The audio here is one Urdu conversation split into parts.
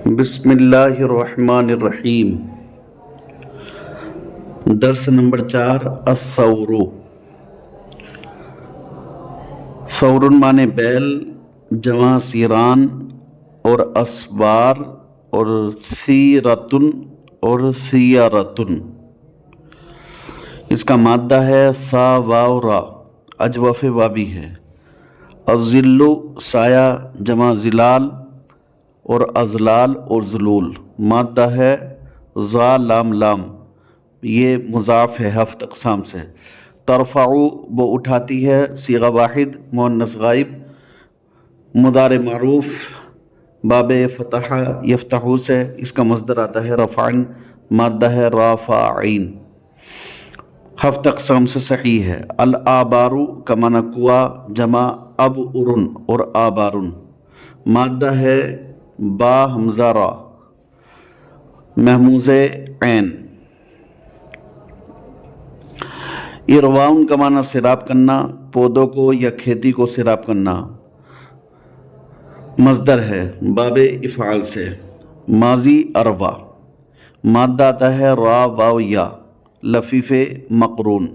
بسم اللہ الرحمن الرحیم۔ درس نمبر 4 الثور۔ ثور معنی بیل، جمع سیران اور اسبار اور سیرتن اور سیارتن۔ اس کا مادہ ہے ثا واو را، اجوف وابی ہے۔ الظل سایہ، جمع ظلال اور ازلال اور ذلول، مادہ ہے ذا لام لام، یہ مضاف ہے ہفت اقسام سے۔ ترفع وہ اٹھاتی ہے، صیغہ واحد مؤنث غائب، مضارع معروف باب فتح یفتح سے، اس کا مصدر آتا ہے رفعن، مادہ ہے رافعین، ہفت اقسام سے صحیح ہے۔ الآبار کا معنی کنواں، جمع ابعرن اور آبارن، مادہ ہے با حمزہ را محموز عین۔ ارواؤن کا معنی سیراب کرنا، پودوں کو یا کھیتی کو سیراب کرنا، مصدر ہے باب افعال سے۔ ماضی اروا، مادہ آتا ہے را واو یا، لفیف مقرون،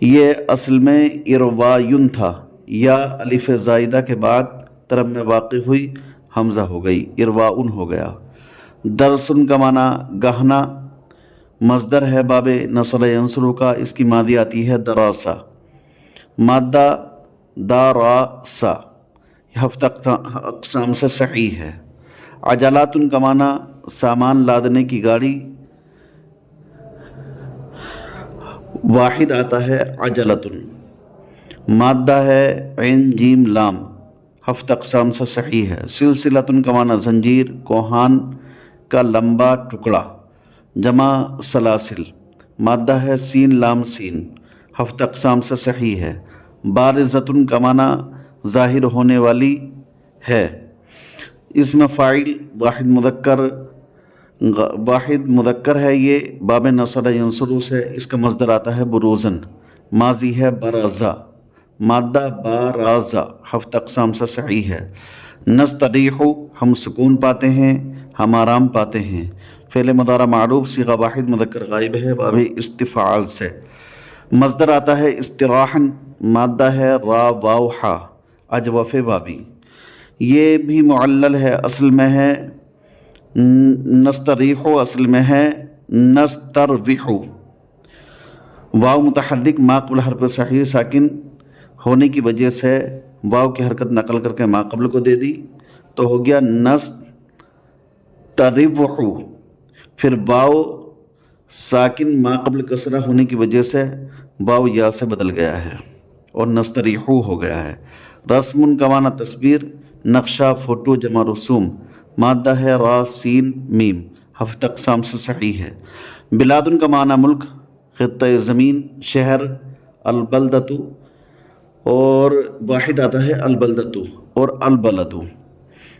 یہ اصل میں اروایون تھا، یا الف زائدہ کے بعد طرف میں واقع ہوئی حمزہ ہو گئی، ارواؤن ہو گیا۔ درسن کا معنی گہنا، مصدر ہے باب نصر ینصر کا، اس کی ماضی آتی ہے دراسہ، مادہ داراسا، ہفت اقسام سے صحیح ہے۔ عجلاتن کا معنی سامان لادنے کی گاڑی، واحد آتا ہے عجلتن، مادہ ہے عین جیم لام، ہفت اقسام سے صحیح ہے۔ سلسلتن کا معنی زنجیر، کوہان کا لمبا ٹکڑا، جمع سلاسل، مادہ ہے سین لام سین، ہفت اقسام سے صحیح ہے۔ بارزتن کا معنی ظاہر ہونے والی ہے، اس میں فاعل واحد مذکر ہے، یہ باب نصر ینصر سے، اس کا مصدر آتا ہے بروزن، ماضی ہے برازہ، مادہ بارازہ، ہفت اقسام سے صحیح ہے۔ نستریح ہم سکون پاتے ہیں، ہم آرام پاتے ہیں، فعل مضارع معروف صیغہ واحد مذکر غائب ہے باب استفعال سے، مصدر آتا ہے استراحن، مادہ ہے را واو حا، اجوف بابی، یہ بھی معلل ہے، اصل میں ہے نستریح، اصل میں ہے نستروح، واو متحرک ما قبل حرف صحیح ساکن ہونے کی وجہ سے واو کی حرکت نقل کر کے ما قبل کو دے دی تو ہو گیا نستروح، پھر واو ساکن ما قبل کسرہ ہونے کی وجہ سے واو یا سے بدل گیا ہے اور نستریحو ہو گیا ہے۔ رسم کا معنی تصویر، نقشہ فوٹو، جمع رسوم، مادہ ہے را سین میم، ہفت اقسام سے صحیح ہے۔ بلادن کا معنی ملک، خطہ زمین، شہر، البلدتو اور واحد آتا ہے البلدتو اور البلدو،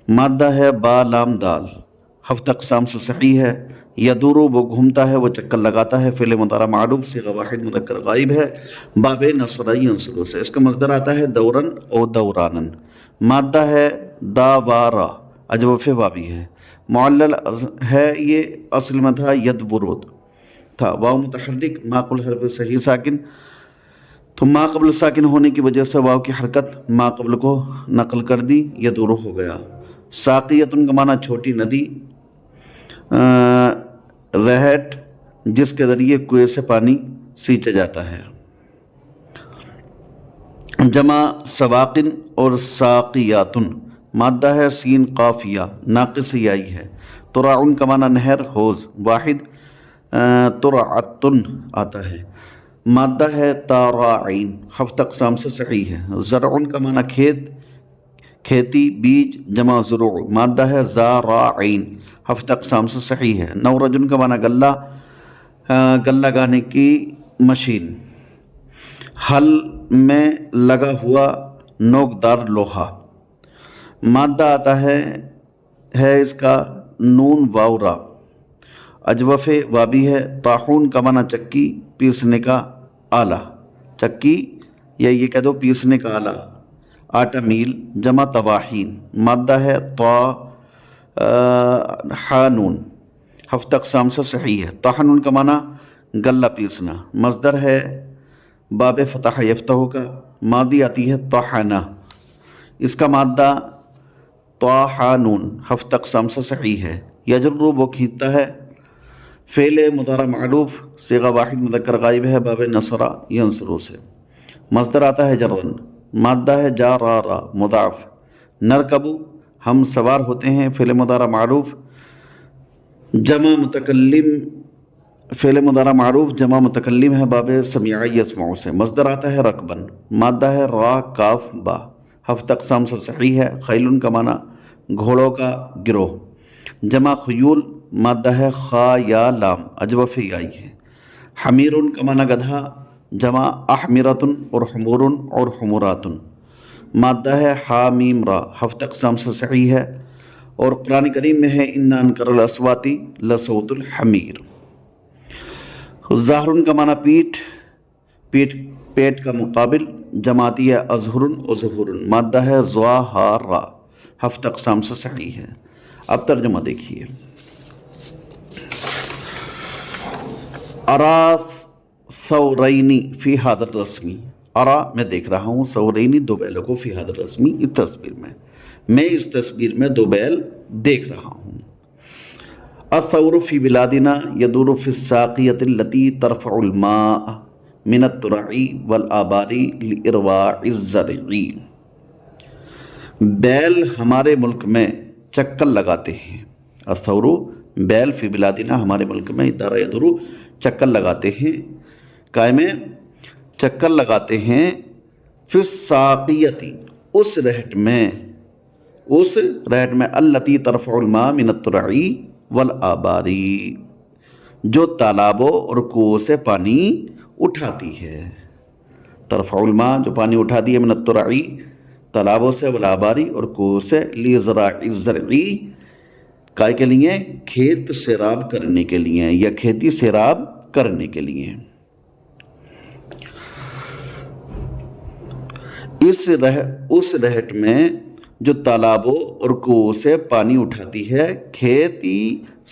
مادہ ہے با لام دال، ہفت اقسام سے صحیح ہے۔ یدورو وہ گھومتا ہے، وہ چکر لگاتا ہے، فعل مضارع معروف صیغہ واحد مذکر غائب ہے باب نصر ینصر سے، اس کا مصدر آتا ہے دورن او دورانن، مادہ ہے داوارا، اجوف بابی ہے، معلل ہے، یہ اصل میں تھا یدورود تھا، واو متحرک ما قبل حرف صحیح ساکن، تو ما قبل ساکن ہونے کی وجہ سے واو کی حرکت ما قبل کو نقل کر دی، یدورو ہو گیا۔ ساقیتن کا معنی چھوٹی ندی، رہٹ جس کے ذریعے کنویں سے پانی سینچا جاتا ہے، جمع سواقن اور ساقیاتن، مادہ ہے سین قافیہ، ناقص یائی ہے۔ ترعن کا معنی نہر، حوض، واحد ترعتن آتا ہے، مادہ ہے تاراعین، ہفت اقسام سے صحیح ہے۔ زرعن کا معنی کھیت، کھیتی، بیج، جمع زروع، مادہ ہے زارعین، ہفت اقسام سے صحیح ہے۔ نورجن کا معنی غلہ، غلہ گانے کی مشین، حل میں لگا ہوا نوکدار لوہا، مادہ آتا ہے اس کا نون واو را، اجوف وابی ہے۔ طاحون کا معنی چکی، پیسنے کا آلہ، چکی یا یہ کہہ دو پیسنے کا آلہ، آٹا میل، جمع طواحین، مادہ ہے حانون ہفتہ اقسام سے صحیح ہے. طحنون کا معنی غلہ پیسنا. مصدر ہے باب فتح یفتح کا. ماضی آتی ہے طحنہ. اس کا مادہ طاحنون ہفتہ اقسام سے صحیح ہے. یجر وہ کھینچتا ہے. فعل مضارع معروف صیغہ واحد مذکر غائب ہے باب نصرہ ینصرو سے. مصدر آتا ہے جرن. مادہ ہے جارارا مضاعف. نرکبو ہم سوار ہوتے ہیں فعل مضارع معروف جمع متکلم. فعل مضارع معروف جمع متکلم ہے باب سمیع یسمع سے. مصدر آتا ہے رکبن. مادہ ہے را کاف با. ہفتہ اقسام سے صحیح ہے. خیلن کا معنی گھوڑوں کا گروہ. جمع خیول. مادہ ہے خا یا لام اجوف یائی ہے. حمیرن کا معنی گدھا. جمع احمرتن اور حمورن اور حموراتن. مادہ ہے حامیم را. ہفتہ اقسام سے صحیح ہے. اور قرآن کریم میں ہے انا انکر الاصوات لصوت الحمیر. ظاہرن کا معنی پیٹ کا مقابل. جماعتی ہے ازہرن و ظہورن. مادہ ہے ظواہارا. ہفتہ اقسام سے صحیح ہے. اب ترجمہ دیکھیے. ارا ثورینی فی ھذا الرسمی. ارا میں دیکھ رہا ہوں ثورینی دو بیلوں کو فی ھذا الرسمی اس تصویر میں اس تصویر میں دو بیل دیکھ رہا ہوں. الثور فی بلادنا یدور فی الساقیۃ التي ترفع الماء من الترع والآبار لارواع الزرع. بیل ہمارے ملک میں چکر لگاتے ہیں. الثور بیل فی بلادنا ہمارے ملک میں دارا یدور چکر لگاتے ہیں. قائم چکر لگاتے ہیں. فی الساقیۃ اس رہٹ میں التی ترفع الماء من الترع والآبار جو تالابوں اور کنوؤں سے پانی اٹھاتی ہے. ترفع الماء جو پانی اٹھاتی ہے من الترع تالابوں سے والآبار اور کنوؤں سے لزراع الزرع کائے کے لیے کھیت سیراب کرنے کے لیے یا کھیتی سیراب کرنے کے لیے. اس رہٹ میں جو تالابوں اور کنوؤں سے پانی اٹھاتی ہے کھیتی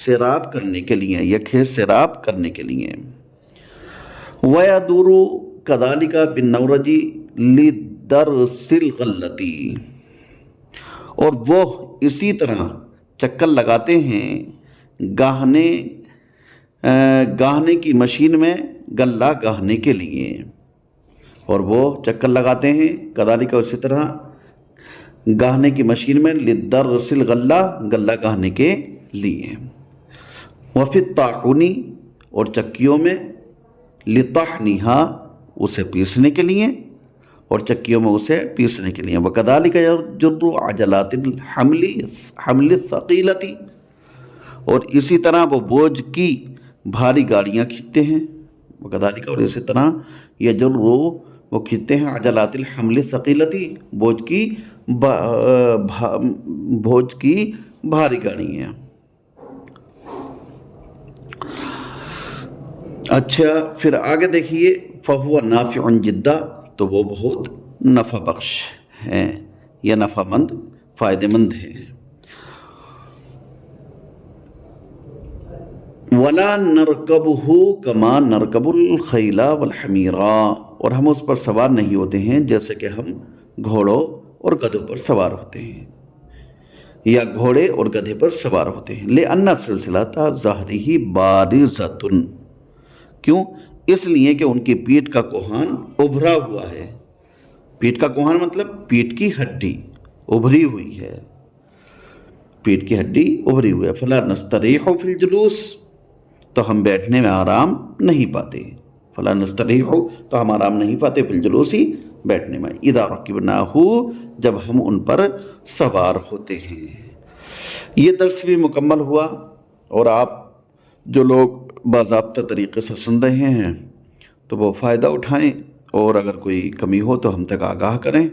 سیراب کرنے کے لیے یا کھیت سیراب کرنے کے لیے. وَيَدُورُ كَذَلِكَ بِالنَّوْرَجِ لِدَرْسِ الْغَلَّةِ اور وہ اسی طرح چکر لگاتے ہیں گاہنے کی مشین میں غلہ گاہنے کے لیے. اور وہ چکر لگاتے ہیں کذالک اسی طرح گاہنے کی مشین میں لدرس الغلہ غلہ گاہنے کے لیے. وفی الطاحون اور چکیوں میں لطحنھا اسے پیسنے کے لیے اور چکیوں میں اسے پیسنے کے لیے. وکذالک یجر عجلات الحمل الثقیلۃ اور اسی طرح وہ بوجھ کی بھاری گاڑیاں کھینچتے ہیں. وکذالک اور اسی طرح یجر وہ کھینچتے ہیں عجلات الحمل الثقیلۃ بوجھ کی بھاری گاڑیاں. اچھا پھر آگے دیکھیے فہو نافع جدا تو وہ بہت نفع بخش ہیں یا نفع مند فائدہ مند ہیں. ولا نرکبہ کما نرکب الخیل والحمیر اور ہم اس پر سوار نہیں ہوتے ہیں جیسے کہ ہم گھوڑوں اور گدھوں پر سوار ہوتے ہیں یا گھوڑے اور گدھے پر سوار ہوتے ہیں. لأن سلسلۃ ظہرہ بارزۃ کیوں اس لیے کہ ان کی پیٹھ کا کوہان ابھرا ہوا ہے. پیٹھ کا کوہان مطلب پیٹھ کی ہڈی ابھری ہوئی ہے. پیٹھ کی ہڈی ابھری ہوئی ہے. فلا نستریح فی الجلوس تو ہم بیٹھنے میں آرام نہیں پاتے. فلا نستریح تو ہم آرام نہیں پاتے فی الجلوس بیٹھنے میں. اذا رکبناہ جب ہم ان پر سوار ہوتے ہیں. یہ درس بھی مکمل ہوا اور آپ جو لوگ باضابطہ طریقے سے سن رہے ہیں تو وہ فائدہ اٹھائیں اور اگر کوئی کمی ہو تو ہم تک آگاہ کریں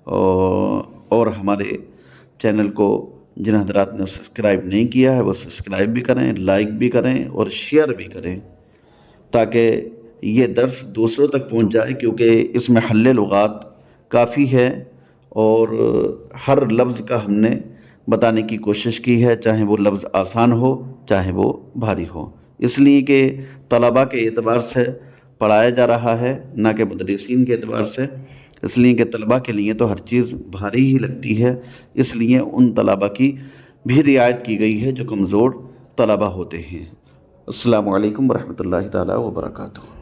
اور ہمارے چینل کو جن حضرات نے سبسکرائب نہیں کیا ہے وہ سبسکرائب بھی کریں, لائک بھی کریں اور شیئر بھی کریں تاکہ یہ درس دوسروں تک پہنچ جائے کیونکہ اس میں حل لغات کافی ہے اور ہر لفظ کا ہم نے بتانے کی کوشش کی ہے، چاہے وہ لفظ آسان ہو چاہے وہ بھاری ہو، اس لیے کہ طلباء کے اعتبار سے پڑھایا جا رہا ہے، نہ کہ مدرسین کے اعتبار سے، اس لیے کہ طلباء کے لیے تو ہر چیز بھاری ہی لگتی ہے، اس لیے ان طلباء کی بھی رعایت کی گئی ہے جو کمزور طلباء ہوتے ہیں۔ السلام علیکم ورحمۃ اللہ تعالیٰ وبرکاتہ۔